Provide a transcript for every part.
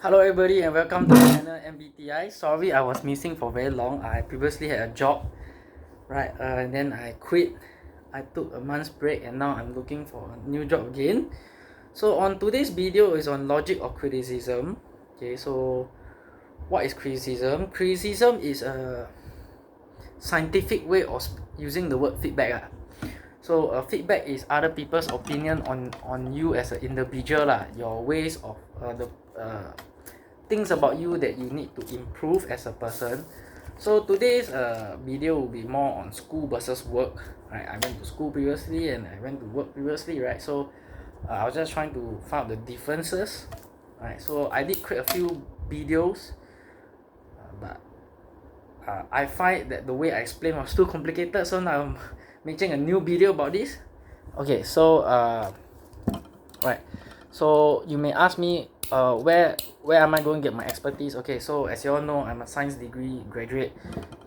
Hello everybody and welcome to the channel MBTI. Sorry I was missing for very long. I previously had a job, right? And then I quit. I took a month's break and now I'm looking for a new job again. So on today's video is on logic or criticism. Okay, so what is criticism? Criticism is a scientific way of using the word feedback. So feedback is other people's opinion on you as an individual your ways of the things about you that you need to improve as a person. So today's video will be more on school versus work, right? I went to school previously and I went to work previously, right? So I was just trying to find out the differences, right? So I did create a few videos, but I find that the way I explained was too complicated, so now I'm making a new video about this. Okay, so right, so you may ask me where am I going to get my expertise? Okay, so as you all know, I'm a science degree graduate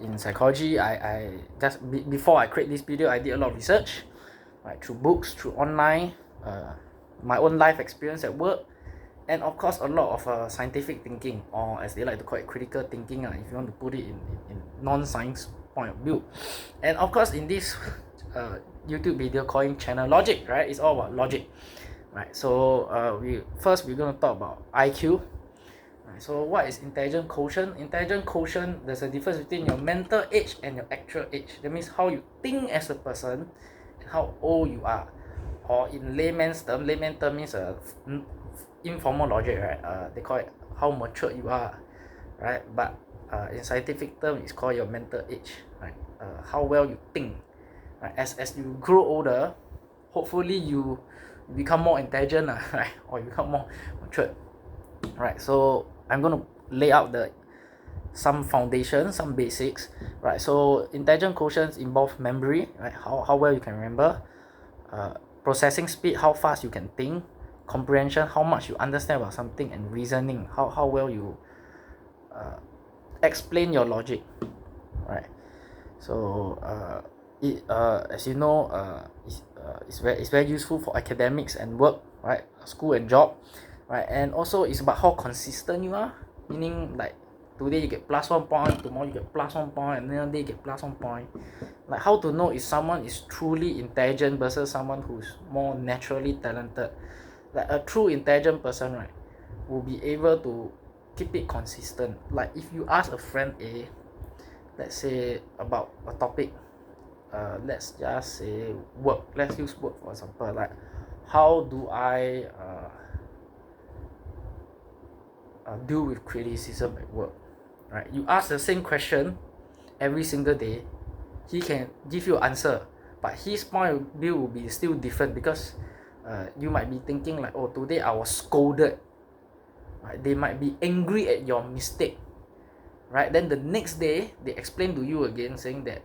in psychology. I just before I create this video, I did a lot of research, right, through books, through online, my own life experience at work, and of course a lot of scientific thinking, or as they like to call it, critical thinking, if you want to put it in non-science point of view. And of course in this YouTube video calling channel Logic, right, it's all about logic, right? So we're going to talk about IQ. Right, so what is intelligence quotient? Intelligence quotient, there's a difference between your mental age and your actual age. That means how you think as a person and how old you are. Or in layman's term means informal logic, right? They call it how mature you are, right? But in scientific term, it's called your mental age, right? How well you think, right? As you grow older, hopefully you become more intelligent, right? Or you become more mature, right? So I'm going to lay out some foundation, some basics, right? So intelligence quotients involve memory, right? How well you can remember, processing speed, how fast you can think, comprehension, how much you understand about something, and reasoning, how well you explain your logic, right? So as you know, it's very useful for academics and work, right? School and job, right? And also it's about how consistent you are, meaning like today you get +1 point, tomorrow you get +1 point, and another day you get +1 point. Like how to know if someone is truly intelligent versus someone who's more naturally talented. Like a true intelligent person, right, will be able to keep it consistent. Like if you ask a friend A, let's say about a topic, let's just say work, let's use work for example, like how do I deal with criticism at work, right? You ask the same question every single day, he can give you an answer, but his point of view will be still different because you might be thinking like, oh, today I was scolded, right? They might be angry at your mistake, right? Then the next day they explain to you again saying that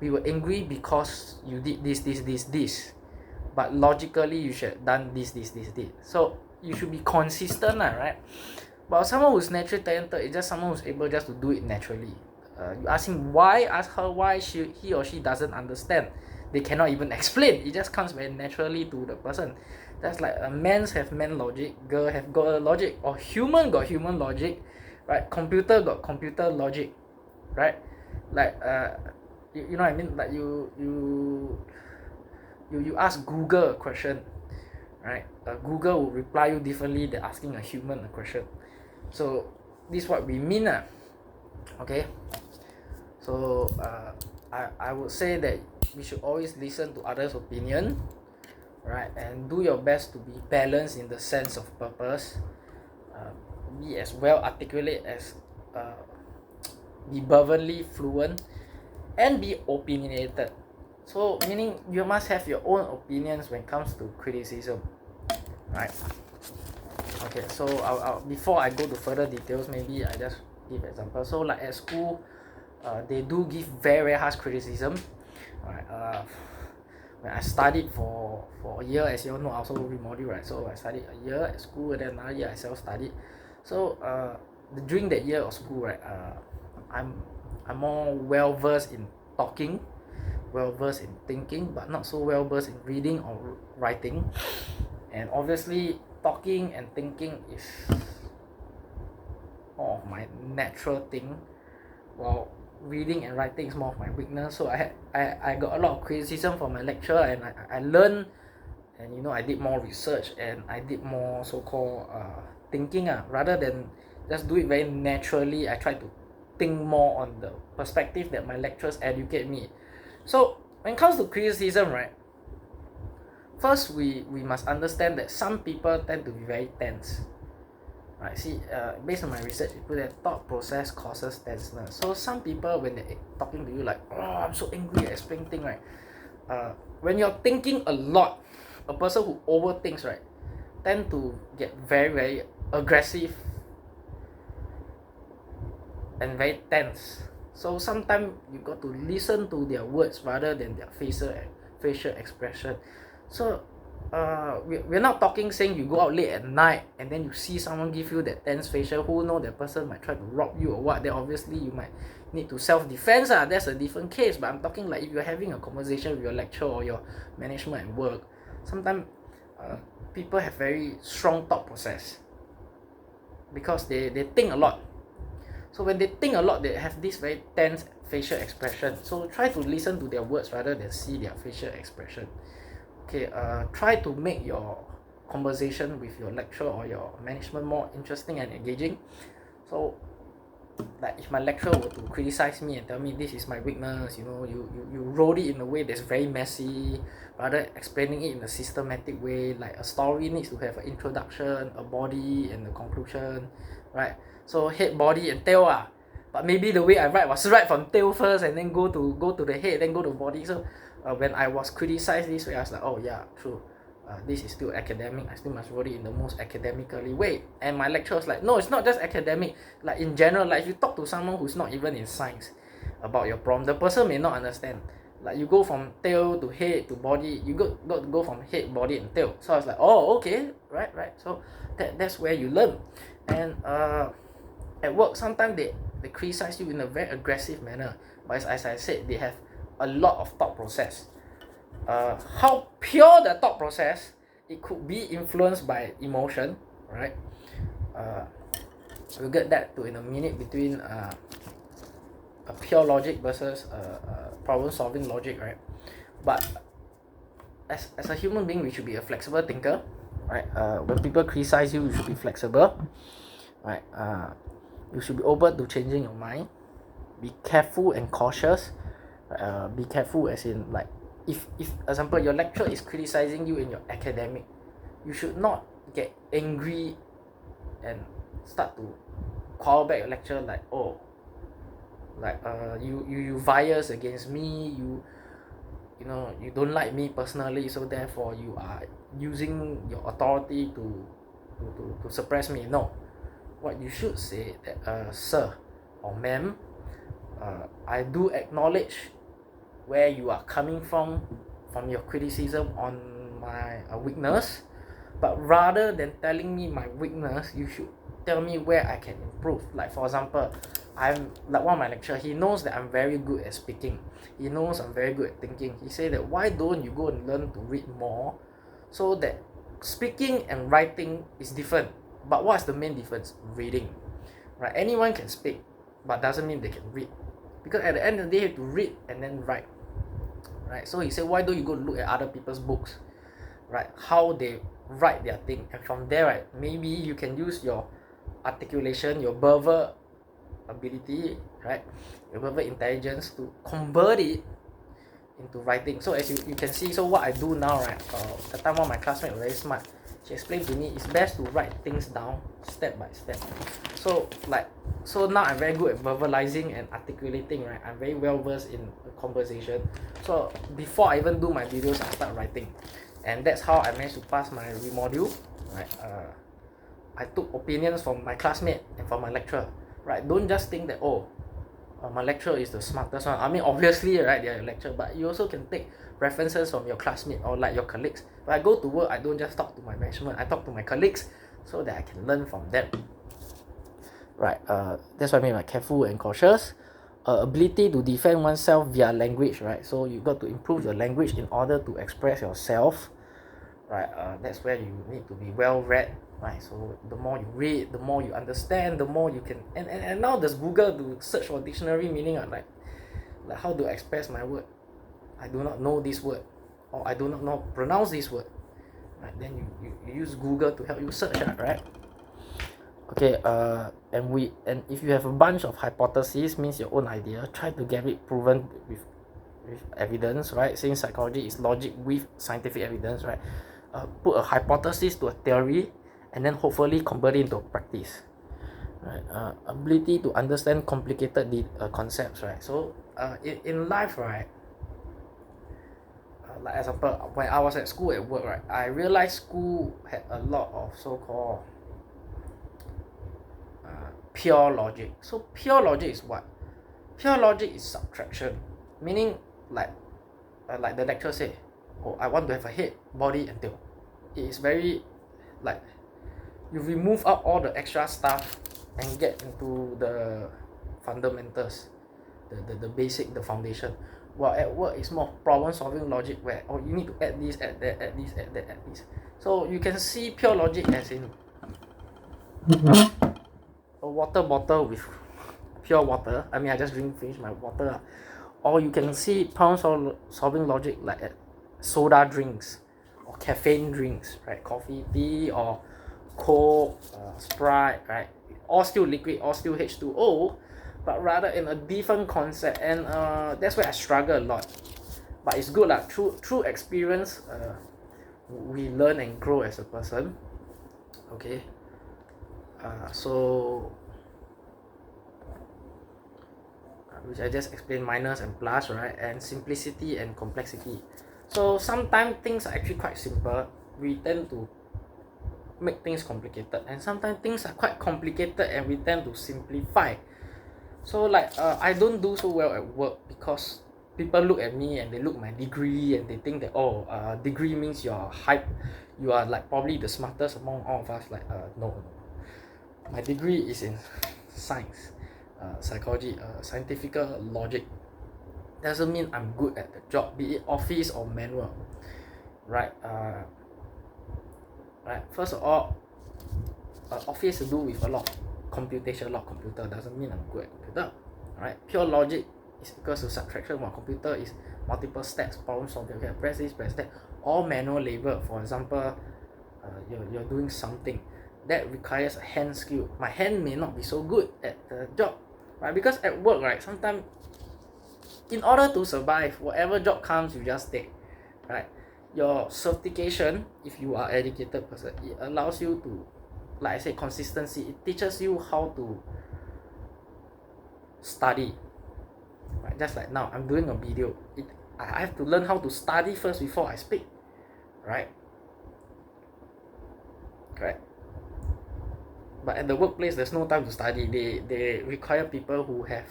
we were angry because you did this, but logically you should have done this. So you should be consistent, right? But someone who's naturally talented is just someone who's able just to do it naturally. You ask him why, ask her why he or she doesn't understand. They cannot even explain. It just comes very naturally to the person. That's like men's have men logic, girl have girl logic, or human got human logic, right? Computer got computer logic, right? Like you know what I mean? Like you ask Google a question, right? Google will reply you differently than asking a human a question. So this is what we mean, okay? So I would say that we should always listen to others' opinion, right? And do your best to be balanced in the sense of purpose. Be as well articulate as be verbally fluent, and be opinionated. So meaning you must have your own opinions when it comes to criticism, right? Okay, so I'll before I go to further details, maybe I just give example. So like at school, they do give very harsh criticism. Alright, when I studied for a year, as you all know, I also remodule, right? So I studied a year at school, and then another year I self-studied. So during that year of school, right, I'm more well versed in talking, well versed in thinking, but not so well versed in reading or writing. And obviously talking and thinking is of my natural thing, while reading and writing is more of my weakness. So I got a lot of criticism from my lecturer, and I learned, and I did more research, and I did more so-called thinking, rather than just do it very naturally. I try to think more on the perspective that my lecturers educate me. So when it comes to criticism, right, first we must understand that some people tend to be very tense. Right, see, based on my research, it put that thought process causes tenseness. So some people, when they're talking to you like, oh, I'm so angry, I explain thing, right? When you're thinking a lot, a person who overthinks, right, tend to get very, very aggressive and very tense. So sometimes you got to listen to their words rather than their facial expression. So we're not talking saying you go out late at night and then you see someone give you that tense facial, who know that person might try to rob you or what, then obviously you might need to self-defense. That's a different case. But I'm talking like if you're having a conversation with your lecturer or your management at work, sometimes people have very strong thought process because they think a lot. So when they think a lot, they have this very tense facial expression. So try to listen to their words rather than see their facial expression. Okay, try to make your conversation with your lecturer or your management more interesting and engaging. So like if my lecturer were to criticize me and tell me this is my weakness, you wrote it in a way that's very messy, rather explaining it in a systematic way. Like a story needs to have an introduction, a body, and a conclusion, right? So head, body, and tail. But maybe the way I write was right from tail first and then go to the head, then go to body. So when I was criticized this way, I was like, oh yeah, true. This is still academic. I still must write it in the most academically way. And my lecturer was like, no, it's not just academic. Like in general, like if you talk to someone who's not even in science about your problem, the person may not understand. Like you go from tail to head to body, you go from head, body, and tail. So I was like, oh, okay, right. So that's where you learn. And at work, sometimes they criticize you in a very aggressive manner. But as I said, they have a lot of thought process. How pure the thought process, it could be influenced by emotion, right? We'll get that to in a minute, between a pure logic versus problem solving logic, right? But as a human being, we should be a flexible thinker, right? When people criticize you, you should be flexible, right? You should be open to changing your mind. Be careful and cautious. Be careful as in, like, if example your lecturer is criticizing you in your academic, you should not get angry and start to call back your lecturer like, oh, like you bias against me, you don't like me personally, so therefore you are using your authority to suppress me. No, what you should say that, sir or ma'am, I do acknowledge where you are coming from your criticism on my weakness, but rather than telling me my weakness, you should tell me where I can improve. Like for example, I'm like one of my lecturers, he knows that I'm very good at speaking, he knows I'm very good at thinking. He said that, why don't you go and learn to read more, so that speaking and writing is different. But what's the main difference? Reading, right? Anyone can speak, but doesn't mean they can read, because at the end of the day, you have to read and then write, right? So he said, why don't you go look at other people's books, right, how they write their thing, and from there, right, maybe you can use your articulation, your verbal ability, right, your verbal intelligence to convert it into writing. So as you can see, so what I do now, right, the time one of my classmates was very smart. She explained to me it's best to write things down step by step. So now I'm very good at verbalizing and articulating, right? I'm very well versed in conversation. So before I even do my videos, I start writing, and that's how I managed to pass my remodule, right? I took opinions from my classmate and from my lecturer, right? Don't just think that, my lecturer is the smartest one. I mean, obviously, right, they're your lecturer, but you also can take references from your classmate or like your colleagues. When I go to work, I don't just talk to my management, I talk to my colleagues so that I can learn from them, right? That's what I mean by careful and cautious. Ability to defend oneself via language, right? So you got to improve your language in order to express yourself, right? That's where you need to be well read, right? So the more you read, the more you understand, the more you can, and now there's Google to search for dictionary meaning, like how to express my word. I do not know this word, or I do not know pronounce this word, right? Then you use Google to help you search, right? Okay, and if you have a bunch of hypotheses, means your own idea, try to get it proven with evidence, right? Since psychology is logic with scientific evidence, right? Put a hypothesis to a theory, and then hopefully convert it into practice, right? Ability to understand complicated concepts, right? So in life, right, like example, when I was at school at work, right, I realized school had a lot of so-called pure logic. So pure logic is what? Pure logic is subtraction, meaning like the lecturer say, oh, I want to have a head, body, and tail. It is very like you remove out all the extra stuff and get into the fundamentals, the basic, the foundation. While at work it's more problem solving logic where you need to add this, add that, add this, add that, add this. So you can see pure logic as in a water bottle with pure water. I mean, I just finish my water. Or you can see problem solving logic like at soda drinks or caffeine drinks, right? Coffee, tea, or Coke, Sprite, right? All still liquid, all still H2O, but rather in a different concept. And that's where I struggle a lot. But it's good lah. Through experience, we learn and grow as a person. Okay. So which I just explained, minus and plus, right? And simplicity and complexity. So sometimes things are actually quite simple. We tend to make things complicated, and sometimes things are quite complicated and we tend to simplify. So like I don't do so well at work because people look at me and they look at my degree and they think that degree means you're hype, you are like probably the smartest among all of us. Like no, my degree is in science, psychology, scientific logic. Doesn't mean I'm good at the job, be it office or manual, right? Right. First of all, office to do with a lot of computation, a lot of computer doesn't mean I'm good at computer, right? Pure logic is equals to subtraction, while computer is multiple steps, problem solving. Okay, press this, press that, all manual labor. For example, you're doing something that requires a hand skill. My hand may not be so good at the job, right? Because at work, right, sometimes in order to survive, whatever job comes, you just take, right? Your certification, if you are educated person, it allows you to, like I say, consistency. It teaches you how to study, right? Just like now, I'm doing a video. I have to learn how to study first before I speak, right? Correct. But at the workplace, there's no time to study. They require people who have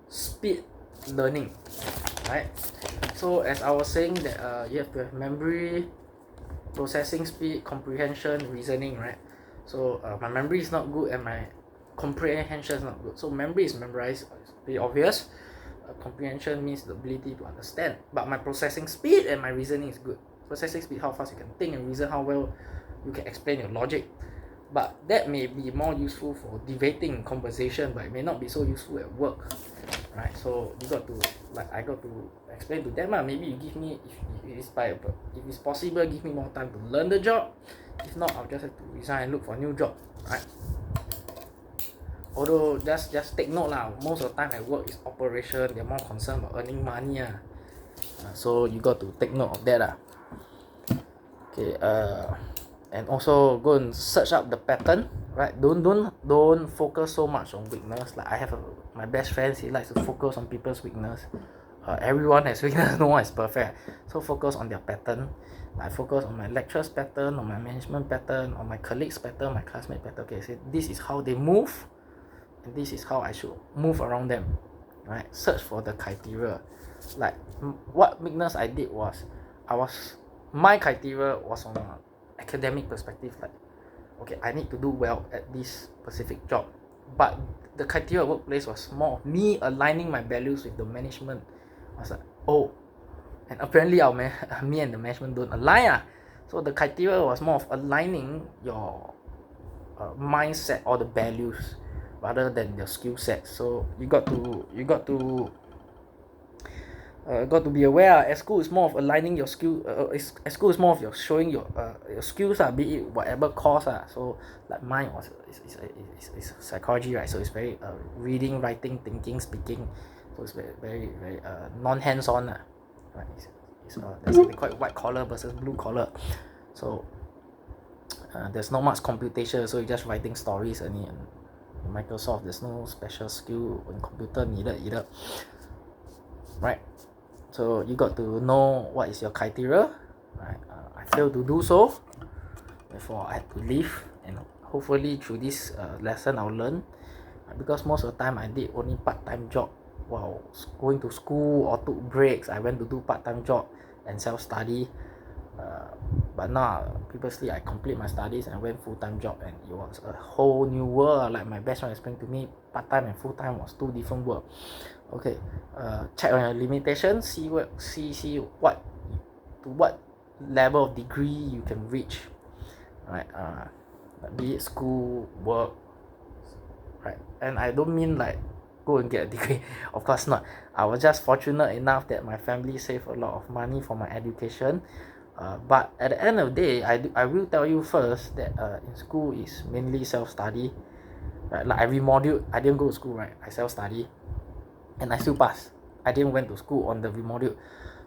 speed learning, right? So as I was saying that you have to have memory, processing speed, comprehension, reasoning, right? So my memory is not good and my comprehension is not good. So memory is memorized, it's pretty obvious. Comprehension means the ability to understand, but my processing speed and my reasoning is good. Processing speed, how fast you can think, and reason, how well you can explain your logic. But that may be more useful for debating conversation, but it may not be so useful at work, right? So you got to, like, I got to explain to them, maybe you give me, if it's possible, give me more time to learn the job. If not, I'll just have to resign and look for a new job, right? Although just take note lah, most of the time at work is operation, they're more concerned about earning money, so you got to take note of that. Okay, and also go and search up the pattern, right? Don't focus so much on weakness. Like I have my best friend, he likes to focus on people's weakness. Everyone has weakness, no one is perfect, so focus on their pattern. I focus on my lecturer's pattern, on my management pattern, on my colleagues pattern, my classmate pattern. Okay, so this is how they move, and this is how I should move around them, right? Search for the criteria. Like what weakness I did was, my criteria was on academic perspective, like okay, I need to do well at this specific job, but the criteria of workplace was more of me aligning my values with the management. I was like, oh, and apparently me and the management don't align, So the criteria was more of aligning your mindset or the values rather than your skill set. So you got to be aware. At school is more of aligning your skill. At school is more of your showing your skills. Be it whatever course. So like mine was is psychology, right? So it's very reading, writing, thinking, speaking. So it's very non hands on. Right? That's what they call it, white collar versus blue collar. So there's not much computation. So you're just writing stories and in Microsoft there's no special skill in computer needed either. Right? So you got to know what is your criteria, right? I failed to do so, therefore I had to leave, and hopefully through this lesson I'll learn, because most of the time I did only part-time job while going to school, or took breaks. I went to do part-time job and self-study, but now previously I complete my studies and went full-time job, and it was a whole new world. Like my best friend explained to me, part-time and full-time was two different worlds. Okay, check on your limitations, see what to what level of degree you can reach, right? Be it school, work, right? And I don't mean like go and get a degree. Of course not. I was just fortunate enough that my family saved a lot of money for my education. But at the end of the day, I will tell you first that in school is mainly self-study, right? Like every module, I didn't go to school, right? I self-study, and I still pass. I didn't went to school on the remodule.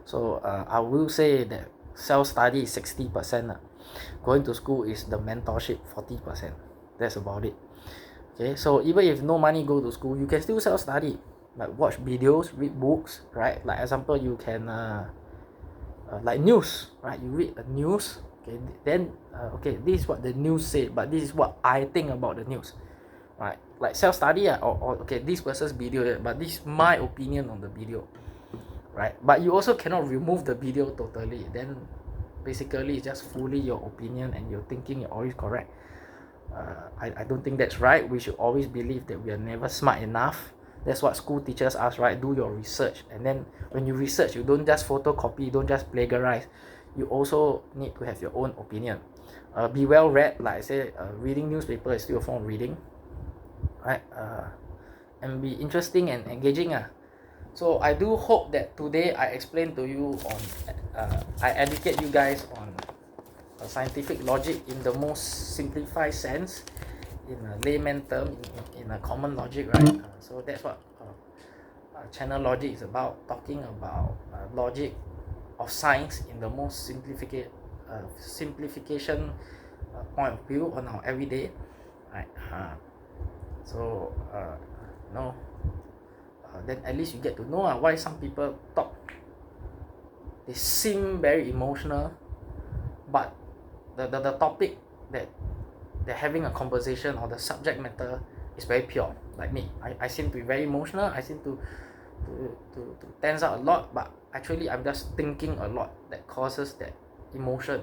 So I will say that self-study is 60%. Going to school is the mentorship 40%. That's about it. Okay, so even if no money go to school, you can still self-study. Like watch videos, read books, right? Like example, you can like news, right? You read the news, okay, then okay, this is what the news said, but this is what I think about the news, right? Like self-study, or okay, this person's video, but this is my opinion on the video, right? But you also cannot remove the video totally. Then basically it's just fully your opinion and your thinking are always correct. I don't think that's right. We should always believe that we are never smart enough. That's what school teaches us, right? Do your research, and then when you research, you don't just photocopy, don't just plagiarize. You also need to have your own opinion. Be well read, like I said, reading newspaper is still a form of reading, right? And be interesting and engaging. So I do hope that today I explained to you on, I educate you guys on scientific logic in the most simplified sense, in a layman term, in a common logic, right? So that's what channel logic is about, talking about logic of science in the most simplification point of view on our everyday, right? So no, then at least you get to know why some people talk. They seem very emotional, but the topic that they're having a conversation, or the subject matter is very pure. Like me, I seem to be very emotional. I seem to tense out a lot, but actually I'm just thinking a lot that causes that emotion.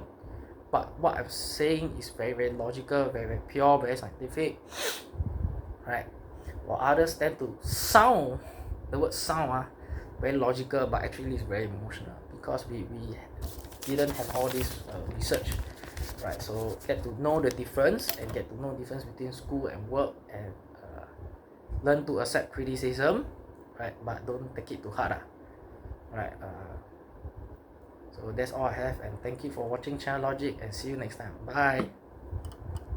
But what I'm saying is very logical, very pure, very scientific, right? While others tend to sound, the word sound very logical, but actually it's very emotional, because we didn't have all this research, right? So get to know the difference, and get to know the difference between school and work, and learn to accept criticism, right? But don't take it too hard, right? So that's all I have, and thank you for watching Channel Logic, and see you next time. Bye.